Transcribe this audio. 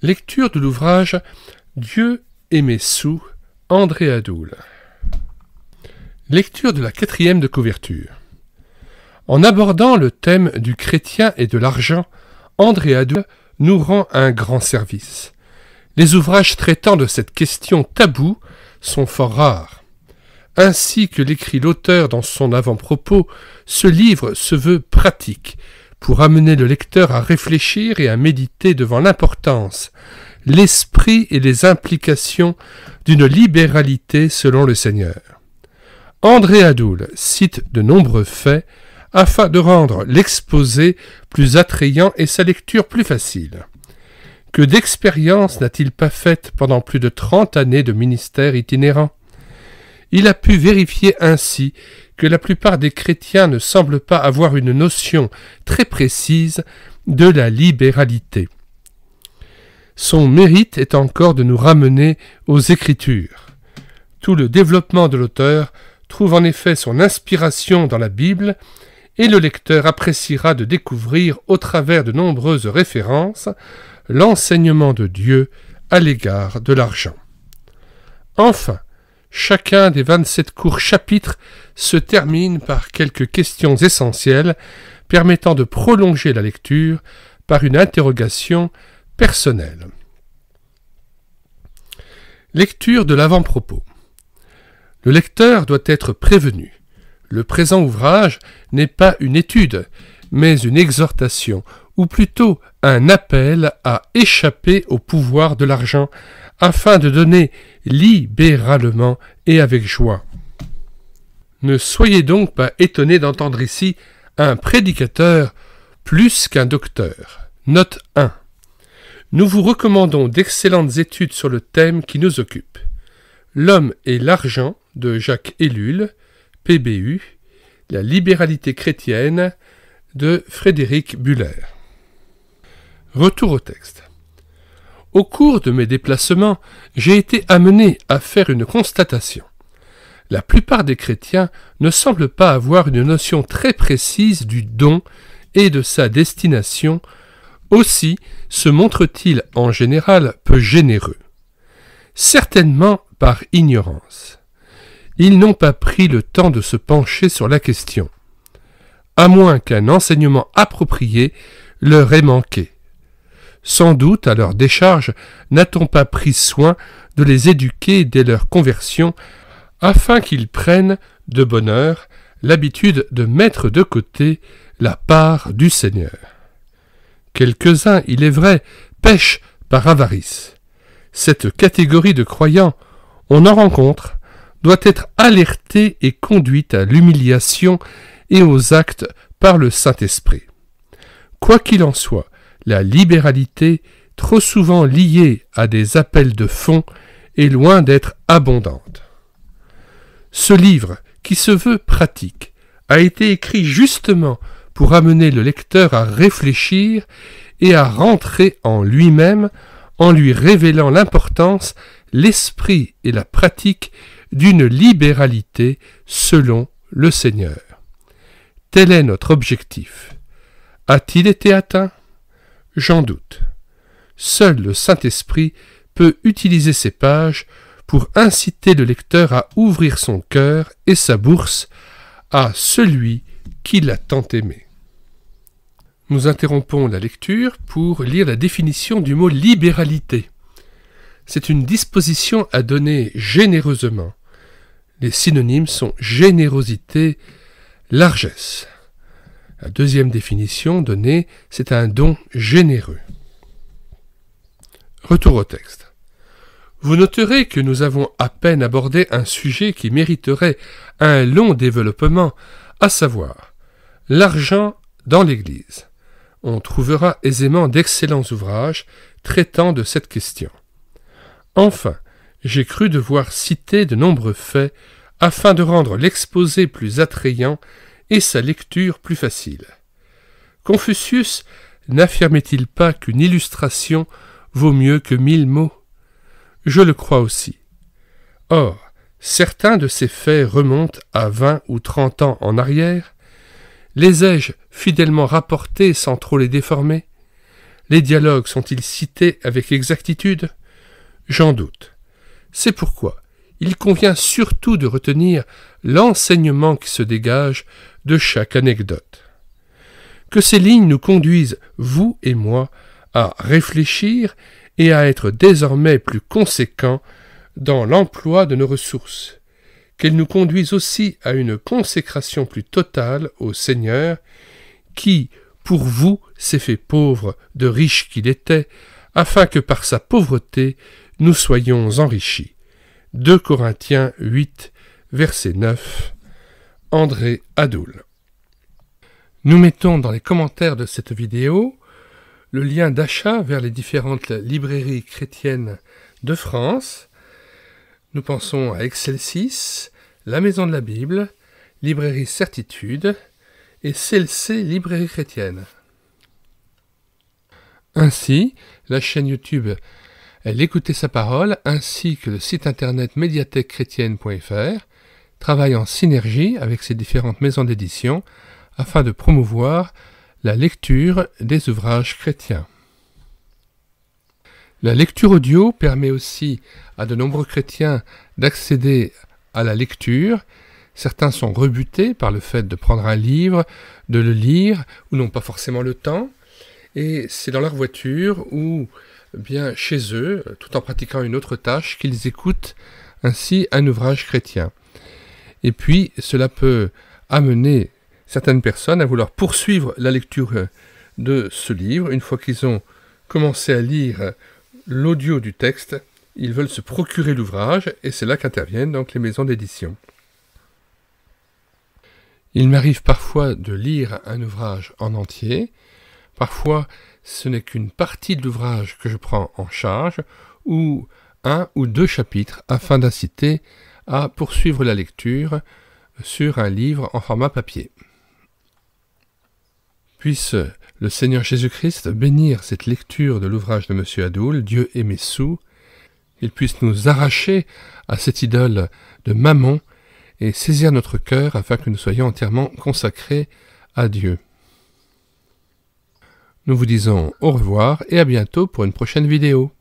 Lecture de l'ouvrage Dieu aimait Sous, André Adoul. Lecture de la 4e de couverture. En abordant le thème du chrétien et de l'argent, André Adoul nous rend un grand service. Les ouvrages traitant de cette question taboue sont fort rares. Ainsi que l'écrit l'auteur dans son avant-propos, ce livre se veut pratique, pour amener le lecteur à réfléchir et à méditer devant l'importance, l'esprit et les implications d'une libéralité selon le Seigneur. André Adoul cite de nombreux faits afin de rendre l'exposé plus attrayant et sa lecture plus facile. Que d'expériences n'a-t-il pas faites pendant plus de 30 années de ministère itinérant? Il a pu vérifier ainsi que la plupart des chrétiens ne semblent pas avoir une notion très précise de la libéralité. Son mérite est encore de nous ramener aux Écritures. Tout le développement de l'auteur trouve en effet son inspiration dans la Bible, et le lecteur appréciera de découvrir au travers de nombreuses références l'enseignement de Dieu à l'égard de l'argent. Enfin, chacun des 27 courts chapitres se termine par quelques questions essentielles permettant de prolonger la lecture par une interrogation personnelle. Lecture de l'avant-propos. Le lecteur doit être prévenu. Le présent ouvrage n'est pas une étude, mais une exhortation, ou plutôt un appel à échapper au pouvoir de l'argent, afin de donner libéralement et avec joie. Ne soyez donc pas étonnés d'entendre ici un prédicateur plus qu'un docteur. Note 1. Nous vous recommandons d'excellentes études sur le thème qui nous occupe. L'homme et l'argent de Jacques Ellul, PBU, La libéralité chrétienne de Frédéric Buller. Retour au texte. Au cours de mes déplacements, j'ai été amené à faire une constatation. La plupart des chrétiens ne semblent pas avoir une notion très précise du don et de sa destination. Aussi se montrent-ils en général peu généreux. Certainement par ignorance. Ils n'ont pas pris le temps de se pencher sur la question, à moins qu'un enseignement approprié leur ait manqué. Sans doute, à leur décharge, n'a-t-on pas pris soin de les éduquer dès leur conversion, afin qu'ils prennent, de bonne heure, l'habitude de mettre de côté la part du Seigneur. Quelques-uns, il est vrai, pêchent par avarice. Cette catégorie de croyants, on en rencontre, doit être alertée et conduite à l'humiliation et aux actes par le Saint-Esprit. Quoi qu'il en soit, la libéralité, trop souvent liée à des appels de fonds, est loin d'être abondante. Ce livre, qui se veut pratique, a été écrit justement pour amener le lecteur à réfléchir et à rentrer en lui-même en lui révélant l'importance, l'esprit et la pratique d'une libéralité selon le Seigneur. Tel est notre objectif. A-t-il été atteint? J'en doute. Seul le Saint-Esprit peut utiliser ces pages pour inciter le lecteur à ouvrir son cœur et sa bourse à celui qui l'a tant aimé. Nous interrompons la lecture pour lire la définition du mot libéralité. C'est une disposition à donner généreusement. Les synonymes sont générosité, largesse. La deuxième définition donnée, c'est un don généreux. Retour au texte. Vous noterez que nous avons à peine abordé un sujet qui mériterait un long développement, à savoir l'argent dans l'Église. On trouvera aisément d'excellents ouvrages traitant de cette question. Enfin, j'ai cru devoir citer de nombreux faits afin de rendre l'exposé plus attrayant et sa lecture plus facile. Confucius n'affirmait-il pas qu'une illustration vaut mieux que 1000 mots? Je le crois aussi. Or, certains de ces faits remontent à 20 ou 30 ans en arrière. Les ai-je fidèlement rapportés sans trop les déformer? Les dialogues sont-ils cités avec exactitude? J'en doute. C'est pourquoi il convient surtout de retenir l'enseignement qui se dégage de chaque anecdote. Que ces lignes nous conduisent, vous et moi, à réfléchir et à être désormais plus conséquents dans l'emploi de nos ressources, qu'elles nous conduisent aussi à une consécration plus totale au Seigneur, qui, pour vous, s'est fait pauvre de riche qu'il était, afin que par sa pauvreté nous soyons enrichis. 2 Corinthiens 8, verset 9. André Adoul. Nous mettons dans les commentaires de cette vidéo le lien d'achat vers les différentes librairies chrétiennes de France. Nous pensons à Excelsis, la Maison de la Bible, Librairie Certitude et CLC Librairie Chrétienne. Ainsi, la chaîne YouTube L'Écouter sa parole ainsi que le site internet médiathèquechrétienne.fr travaillent en synergie avec ces différentes maisons d'édition afin de promouvoir la lecture des ouvrages chrétiens. La lecture audio permet aussi à de nombreux chrétiens d'accéder à la lecture. Certains sont rebutés par le fait de prendre un livre, de le lire, ou n'ont pas forcément le temps, et c'est dans leur voiture ou bien chez eux, tout en pratiquant une autre tâche, qu'ils écoutent ainsi un ouvrage chrétien. Et puis, cela peut amener certaines personnes à vouloir poursuivre la lecture de ce livre. Une fois qu'ils ont commencé à lire l'audio du texte, ils veulent se procurer l'ouvrage, et c'est là qu'interviennent donc les maisons d'édition. Il m'arrive parfois de lire un ouvrage en entier. Parfois, ce n'est qu'une partie de l'ouvrage que je prends en charge, ou 1 ou 2 chapitres, afin d'inciter à poursuivre la lecture sur un livre en format papier. Puisse le Seigneur Jésus-Christ bénir cette lecture de l'ouvrage de M. Adoul, Dieu et mes sous, qu'il puisse nous arracher à cette idole de Mammon et saisir notre cœur afin que nous soyons entièrement consacrés à Dieu. Nous vous disons au revoir et à bientôt pour une prochaine vidéo.